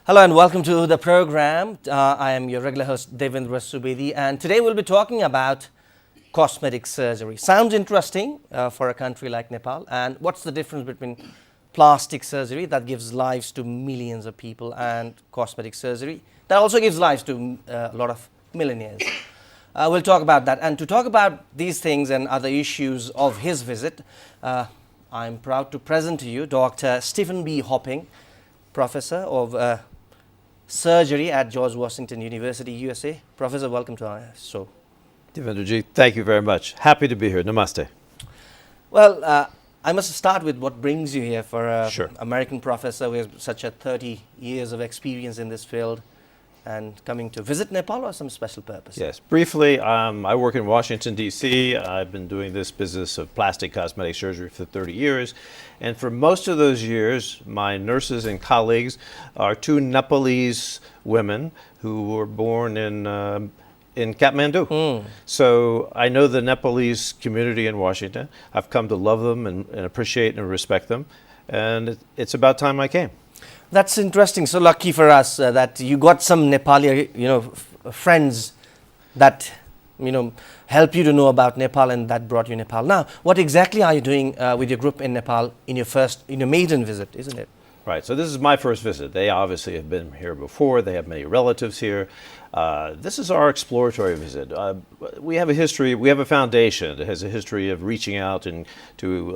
Hello and welcome to the program. I am your regular host Devendra Subedi, and today we'll be talking about cosmetic surgery. Sounds interesting for a country like Nepal. And what's the difference between plastic surgery that gives lives to millions of people and cosmetic surgery that also gives lives to a lot of millionaires? We'll talk about that. And to talk about these things and other issues of his visit, I'm proud to present to you Dr. Stephen B. Hopping, Professor of Surgery at George Washington University, USA. Professor, welcome to our show. Devendraji, thank you very much. Happy to be here. Namaste. Well, I must start with what brings you here for an Sure. American professor who has such a 30 years of experience in this field and coming to visit Nepal or some special purpose? Yes, briefly, I work in Washington, D.C. I've been doing this business of plastic cosmetic surgery for 30 years. And for most of those years, my nurses and colleagues are two Nepalese women who were born in Kathmandu. So I know the Nepalese community in Washington. I've come to love them and appreciate and respect them. And it's about time I came. That's interesting. So lucky for us that you got some Nepali, friends that, help you to know about Nepal and that brought you Nepal. Now, what exactly are you doing with your group in Nepal in your maiden visit, isn't it? Right. So this is my first visit. They obviously have been here before. They have many relatives here. This is our exploratory visit. We have a history. We have a foundation that has a history of reaching out to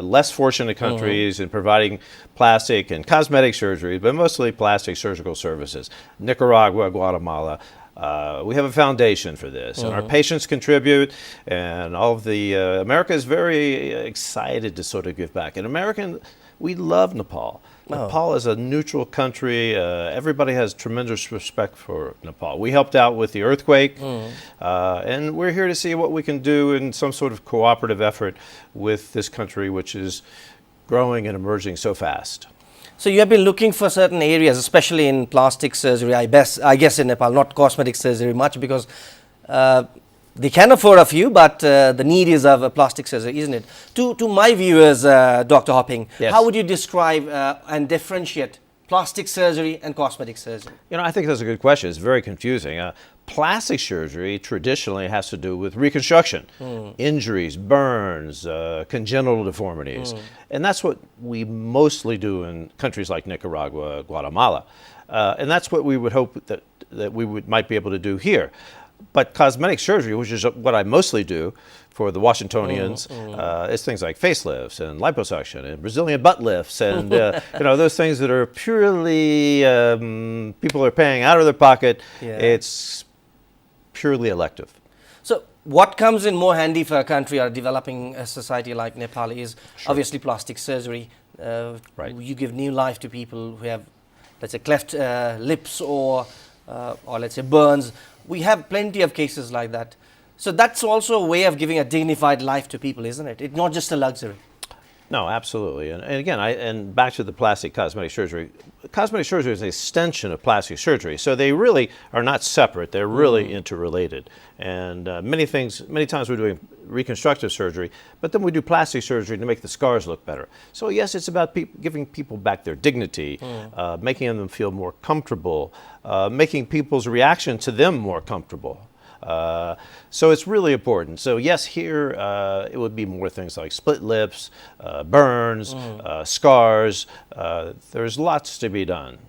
less fortunate countries and providing plastic and cosmetic surgery, but mostly plastic surgical services. Nicaragua, Guatemala. We have a foundation for this, and our patients contribute, and all of the America is very excited to sort of give back. And we love Nepal. Nepal is a neutral country. Everybody has tremendous respect for Nepal. We helped out with the earthquake, and we're here to see what we can do in some sort of cooperative effort with this country, which is growing and emerging so fast. So you have been looking for certain areas, especially in plastic surgery, I guess in Nepal, not cosmetic surgery much, because they can afford a few, but the need is of a plastic surgery, isn't it? To my viewers, Dr. Hopping, Yes. how would you describe and differentiate plastic surgery and cosmetic surgery? I think that's a good question. It's very confusing. Plastic surgery traditionally has to do with reconstruction, injuries, burns, congenital deformities. And that's what we mostly do in countries like Nicaragua, Guatemala. And that's what we would hope that we might be able to do here. But cosmetic surgery, which is what I mostly do for the Washingtonians, is things like facelifts and liposuction and Brazilian butt lifts and those things that are purely people are paying out of their pocket. Yeah. It's purely elective. So what comes in more handy for a country or a developing society like Nepal is obviously plastic surgery. Right. You give new life to people who have, let's say, cleft lips or let's say burns. We have plenty of cases like that. So that's also a way of giving a dignified life to people, isn't it? It's not just a luxury. No, absolutely. And again, back to the plastic cosmetic surgery. Cosmetic surgery is an extension of plastic surgery. So they really are not separate. They're really interrelated. And many times we're doing reconstructive surgery, but then we do plastic surgery to make the scars look better. So yes, it's about giving people back their dignity, making them feel more comfortable, making people's reaction to them more comfortable. So it's really important. So yes, here it would be more things like split lips, burns, scars. There's lots to be done.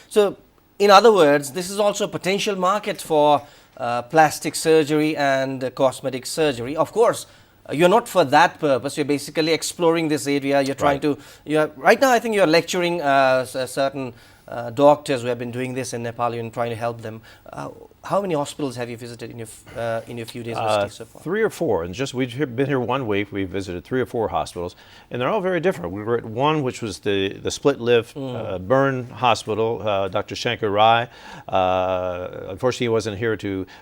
So in other words, this is also a potential market for plastic surgery and cosmetic surgery. Of course, you're not for that purpose. You're basically exploring this area. You're trying to. Right now, I think you're lecturing certain doctors who have been doing this in Nepal and trying to help them. How many hospitals have you visited in your few days of stay so far? 3 or 4, and we've been here 1 week. We've visited 3 or 4 hospitals, and they're all very different. We were at one, which was the split lift burn hospital, Dr. Shankar Rai. Unfortunately, he wasn't here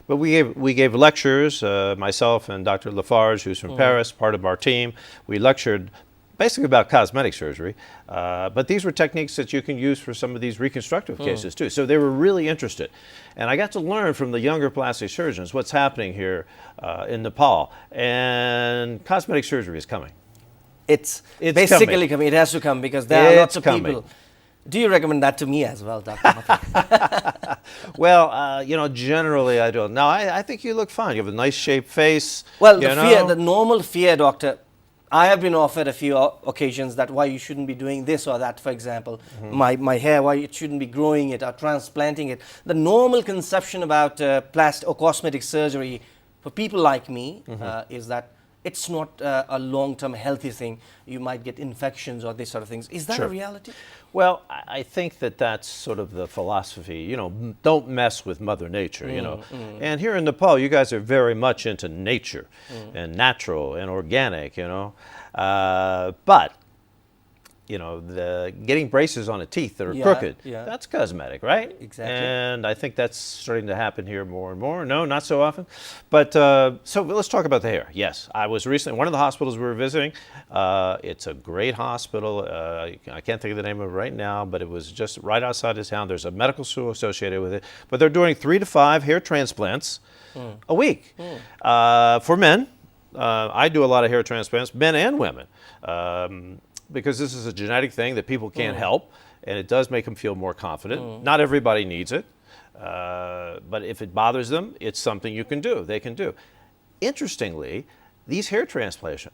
but we gave lectures. Myself and Dr. Lafarge, who's from Paris, part of our team. We lectured basically about cosmetic surgery, but these were techniques that you can use for some of these reconstructive cases too. So they were really interested. And I got to learn from the younger plastic surgeons what's happening here in Nepal. And cosmetic surgery is coming. It's basically coming. It has to come because there are lots of people Do you recommend that to me as well, Dr. Mathur? Well, generally I don't. Now, I think you look fine. You have a nice shaped face. Well, you the know? fear, the normal fear, doctor, I have been offered a few occasions that why you shouldn't be doing this or that, for example, my hair, why it shouldn't be growing it or transplanting it. The normal conception about plastic or cosmetic surgery for people like me is that it's not a long-term healthy thing. You might get infections or this sort of things. Is that a Sure. reality? Well, I think that that's sort of the philosophy, don't mess with Mother Nature, And here in Nepal, you guys are very much into nature and natural and organic, But, the getting braces on the teeth that are crooked, that's cosmetic, right? Exactly. And I think that's starting to happen here more and more. No, not so often. But so let's talk about the hair. Yes, I was recently, one of the hospitals we were visiting, it's a great hospital. I can't think of the name of it right now, but it was just right outside this town. There's a medical school associated with it. But they're doing 3 to 5 hair transplants a week for men. I do a lot of hair transplants, men and women. Because this is a genetic thing that people can't help, and it does make them feel more confident. Not everybody needs it, but if it bothers them, it's something you can do, they can do. Interestingly, these hair transplant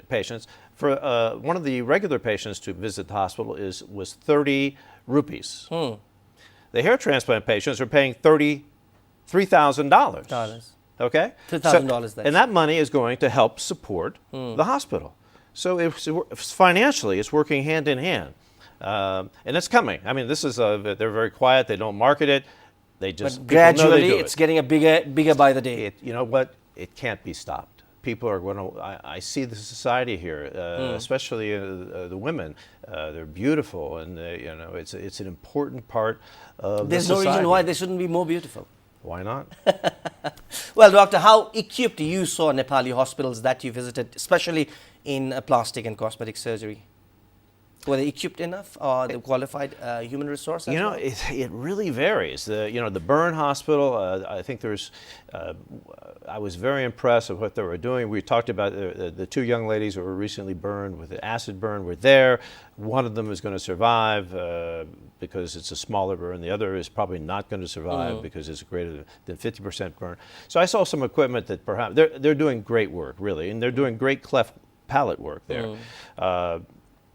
patients, for one of the regular patients to visit the hospital was 30 rupees. The hair transplant patients are paying $33,000. Okay? $3,000 and that money is going to help support the hospital. So it's financially, it's working hand in hand. And it's coming. I mean, this is, they're very quiet. They don't market it. They just, but gradually, they do it's getting bigger by the day. You know what? It can't be stopped. People are going to, I see the society here, especially the women. They're beautiful, and it's an important part of There's the no society. reason why they shouldn't be more beautiful. Why not? Well, doctor, how equipped you saw Nepali hospitals that you visited, especially in plastic and cosmetic surgery? Were they equipped enough, or the qualified human resource? It really varies. The burn hospital, I think I was very impressed with what they were doing. We talked about the 2 young ladies who were recently burned with the acid burn were there. One of them is going to survive because it's a smaller burn. The other is probably not going to survive because it's greater than 50% burn. So I saw some equipment that perhaps, they're doing great work, really, and they're doing great cleft palate work there.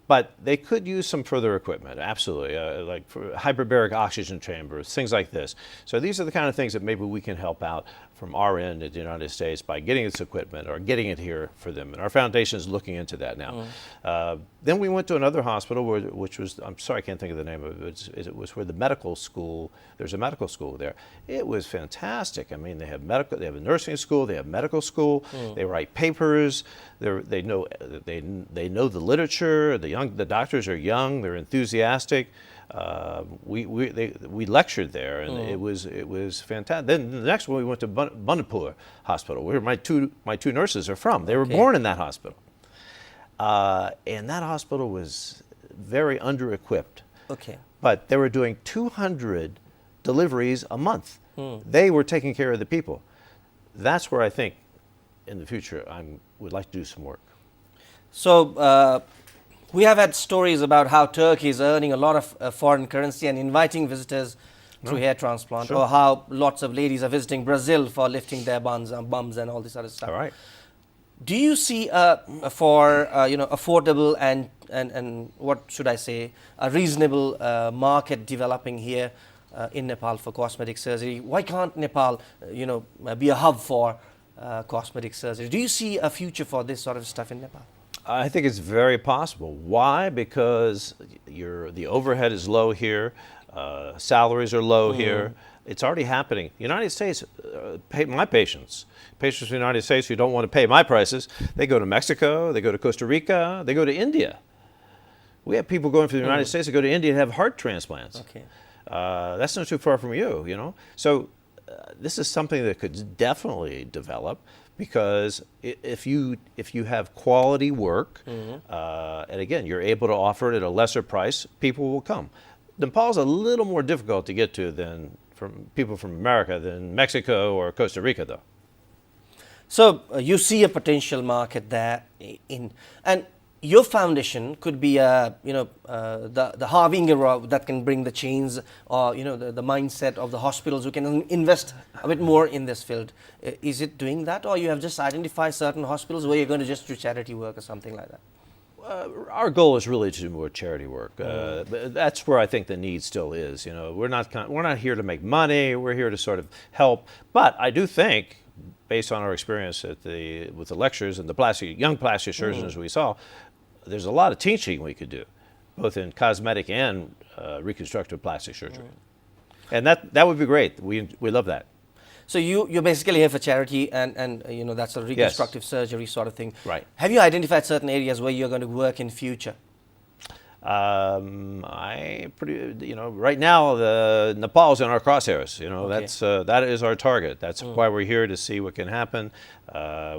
But they could use some further equipment, absolutely, like for hyperbaric oxygen chambers, things like this. So these are the kind of things that maybe we can help out from our end at the United States by getting this equipment or getting it here for them. And our foundation is looking into that now. Then we went to another hospital, which was, I'm sorry, I can't think of the name of it. It was where the medical school, there's a medical school there. It was fantastic. I mean, they have a nursing school, they have medical school, they write papers, they know the literature, the doctors are young, they're enthusiastic. We lectured there, and it was fantastic. Then the next one we went to Bandipur Hospital, where my two nurses are from. They were born in that hospital, and that hospital was very under-equipped. Okay. But they were doing 200 deliveries a month. They were taking care of the people. That's where I think, in the future, I would like to do some work. So. We have had stories about how Turkey is earning a lot of foreign currency and inviting visitors through hair transplant, or how lots of ladies are visiting Brazil for lifting their bums and all this other stuff. All right. Do you see for affordable and what should I say, a reasonable market developing here in Nepal for cosmetic surgery? Why can't Nepal be a hub for cosmetic surgery? Do you see a future for this sort of stuff in Nepal? I think it's very possible. Why? Because the overhead is low here, salaries are low here. It's already happening. The United States, my patients in the United States who don't want to pay my prices, they go to Mexico, they go to Costa Rica, they go to India. We have people going from the United States to go to India and have heart transplants. Okay. That's not too far from you, So this is something that could definitely develop. Because if you have quality work, and again, you're able to offer it at a lesser price, people will come. Nepal's a little more difficult to get to than from people from America than Mexico or Costa Rica, though. So you see a potential market there and your foundation could be the harbinger that can bring the change, or the mindset of the hospitals who can invest a bit more in this field. Is it doing that, or you have just identified certain hospitals where you're going to just do charity work or something like that? Our goal is really to do more charity work. But that's where I think the need still is. We're not here to make money. We're here to sort of help. But I do think, based on our experience with the lectures and the young plastic surgeons we saw, there's a lot of teaching we could do, both in cosmetic and reconstructive plastic surgery. And that would be great. We love that. So you're basically here for charity, and that's a reconstructive surgery sort of thing. Right. Have you identified certain areas where you're going to work in future? Right now, Nepal's in our crosshairs. Okay. That is our target. That's why we're here, to see what can happen.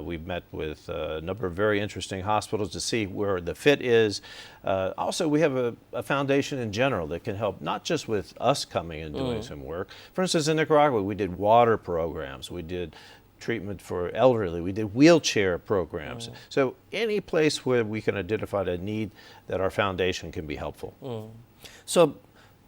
We've met with a number of very interesting hospitals to see where the fit is. Also, we have a foundation in general that can help, not just with us coming and doing some work. For instance, in Nicaragua, we did water programs. We did treatment for elderly. We did wheelchair programs. So any place where we can identify a need, that our foundation can be helpful. So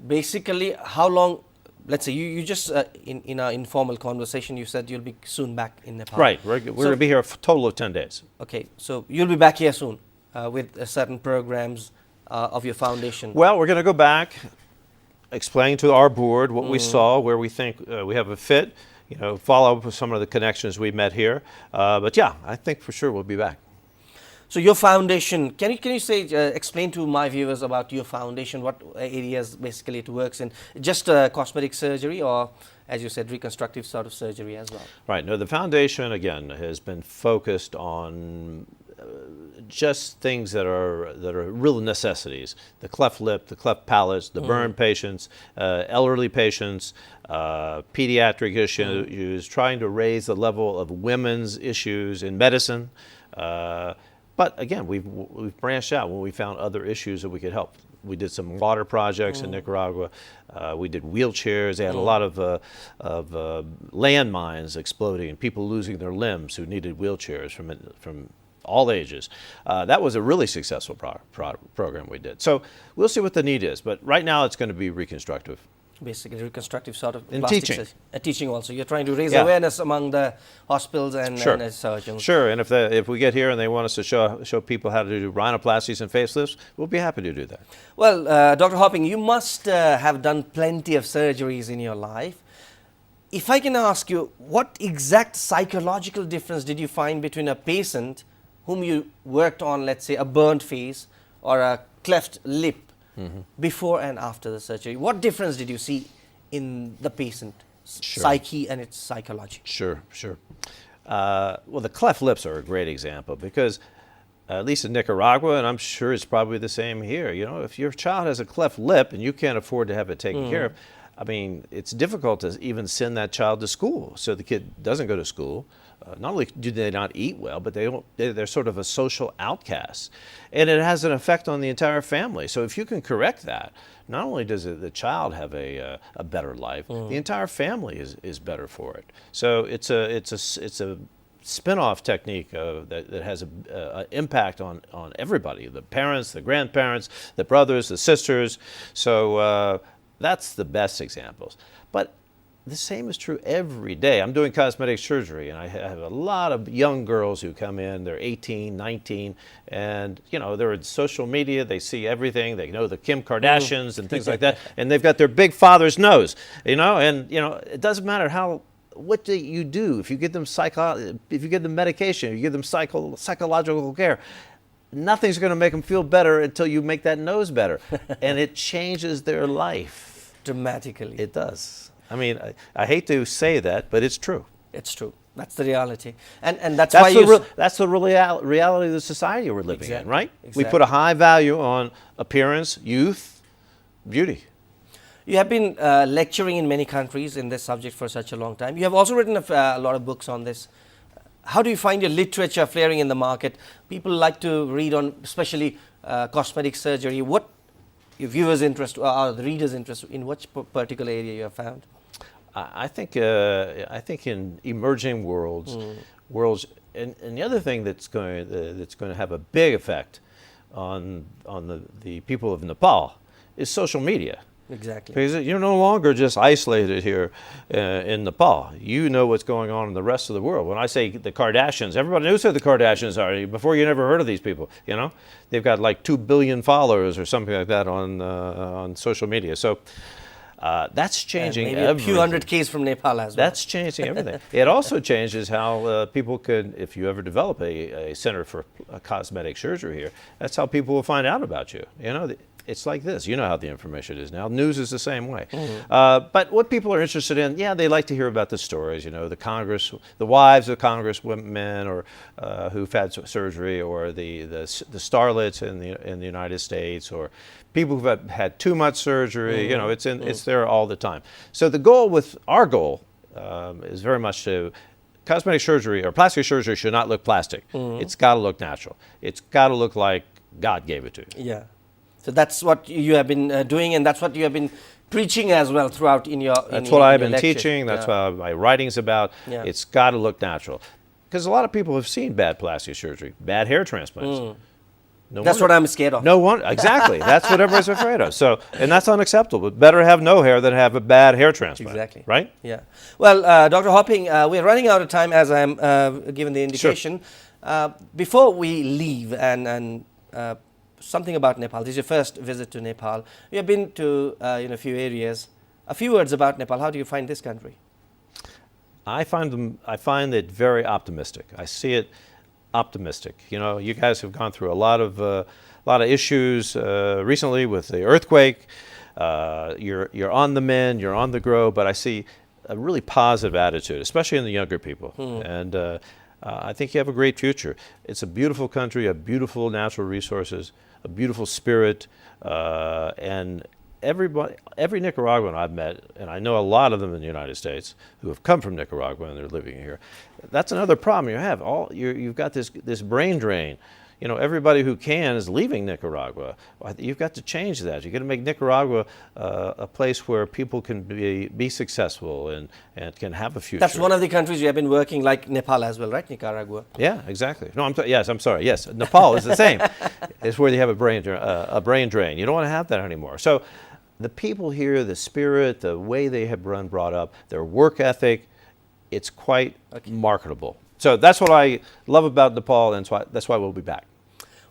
basically, how long, let's say you just, in our informal conversation, you said you'll be soon back in Nepal. Right. We're going to be here a total of 10 days. Okay. So you'll be back here soon with certain programs of your foundation. Well, we're going to go back, explain to our board what we saw, where we think we have a fit, follow up with some of the connections we met here. But yeah, I think for sure we'll be back. So your foundation, can you say, explain to my viewers about your foundation, what areas basically it works in? Just cosmetic surgery, or, as you said, reconstructive sort of surgery as well? Right. No, the foundation, again, has been focused on just things that are real necessities: the cleft lip, the cleft palate, the burn patients, elderly patients, pediatric issues, trying to raise the level of women's issues in medicine. But again, we've branched out when we found other issues that we could help. We did some water projects in Nicaragua. We did wheelchairs. They had a lot of landmines exploding, people losing their limbs who needed wheelchairs from all ages. That was a really successful program we did. So we'll see what the need is. But right now, it's going to be reconstructive. Basically, reconstructive sort of in plastic teaching. Teaching also. You're trying to raise awareness among the hospitals and surgeons. Sure, and if we get here and they want us to show people how to do rhinoplasties and facelifts, we'll be happy to do that. Well, Dr. Hopping, you must have done plenty of surgeries in your life. If I can ask you, what exact psychological difference did you find between a patient whom you worked on, let's say, a burnt face or a cleft lip, before and after the surgery? What difference did you see in the patient psyche and its psychology? Sure. Well, the cleft lips are a great example because, at least in Nicaragua, and I'm sure it's probably the same here, if your child has a cleft lip and you can't afford to have it taken care of, I mean, it's difficult to even send that child to school. So the kid doesn't go to school. Not only do they not eat well, but they're sort of a social outcast. And it has an effect on the entire family. So if you can correct that, not only does the child have a better life, the entire family is better for it. So it's a spin-off technique that has an impact on everybody: the parents, the grandparents, the brothers, the sisters. So that's the best examples. But the same is true every day. I'm doing cosmetic surgery, and I have a lot of young girls who come in. They're 18, 19, and they're in social media. They see everything. They know the Kim Kardashians and things like that, and they've got their big father's nose. And it doesn't matter what do you do if you give them medication, if you give them psychological care. Nothing's going to make them feel better until you make that nose better, and it changes their life dramatically. It does. I mean, I hate to say that, but it's true. It's true. That's the reality, and that's why that's the reality of the society we're living in, right? Exactly. We put a high value on appearance, youth, beauty. You have been lecturing in many countries in this subject for such a long time. You have also written a lot of books on this. How do you find your literature flaring in the market? People like to read on, especially cosmetic surgery. What your viewers' interest or the readers' interest in which particular area you have found? I think in emerging worlds, and the other thing that's going to have a big effect on the people of Nepal is social media. Exactly. Because you're no longer just isolated here in Nepal. You know what's going on in the rest of the world. When I say the Kardashians, everybody knows who the Kardashians are. Before, you never heard of these people. You know, they've got like 2 billion followers or something like that on social media. So that's changing maybe everything. a few hundred Ks from Nepal as well. That's changing everything. It also changes how people could, if you ever develop a center for cosmetic surgery here, that's how people will find out about you. You know, it's like this. You know how the information is now. News is the same way. But what people are interested in, yeah, they like to hear about the stories. You know, the wives of congresswomen or who've had surgery, or the starlets in the United States, or people who've had too much surgery. You know, it's there all the time. So our goal is very much to. Cosmetic surgery or plastic surgery should not look plastic. It's got to look natural. It's got to look like God gave it to you. Yeah. So that's what you have been doing, and that's what you have been preaching as well throughout in your. That's what I've been teaching. That's what my writing's about. Yeah. It's got to look natural, because a lot of people have seen bad plastic surgery, bad hair transplants. That's what I'm scared of. No one, exactly. That's what everybody's afraid of. So, and that's unacceptable. Better have no hair than have a bad hair transplant. Exactly. Right? Yeah. Well, Dr. Hopping, we're running out of time, as I'm given the indication. Sure. Before we leave, and something about Nepal. This is your first visit to Nepal. You have been to a few areas. A few words about Nepal. How do you find this country? I find it very optimistic. I see it optimistic. You know, you guys have gone through a lot of issues recently with the earthquake. You're on the mend. You're on the grow. But I see a really positive attitude, especially in the younger people. And I think you have a great future. It's a beautiful country, a beautiful natural resources, a beautiful spirit, and every Nicaraguan I've met, and I know a lot of them in the United States who have come from Nicaragua and they're living here. That's another problem you have. You've got this brain drain. You know, everybody who can is leaving Nicaragua. You've got to change that. You've got to make Nicaragua a place where people can be successful and can have a future. That's one of the countries you have been working, like Nepal as well, right? Nicaragua. Yeah, exactly. No, I'm sorry. Yes, Nepal is the same. It's where they have a brain drain. You don't want to have that anymore. So the people here, the spirit, the way they have been brought up, their work ethic, it's quite marketable. So that's what I love about Nepal, and that's why we'll be back.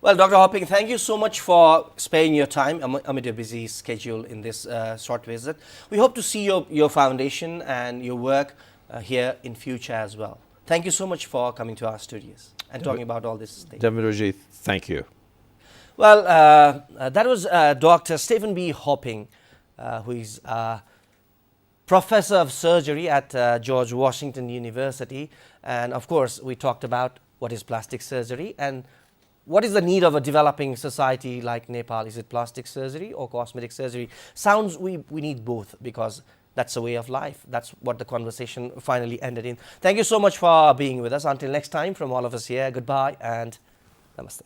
Well, Dr. Hopping, thank you so much for sparing your time amid your busy schedule in this short visit. We hope to see your foundation and your work here in future as well. Thank you so much for coming to our studios and talking about all this thing. Devindraji, thank you. Well, that was Dr. Stephen B. Hopping, who is professor of surgery at George Washington University. And of course, we talked about what is plastic surgery and what is the need of a developing society like Nepal. Is it plastic surgery or cosmetic surgery? Sounds we need both, because that's a way of life. That's what the conversation finally ended in. Thank you so much for being with us. Until next time, from all of us here, goodbye and namaste.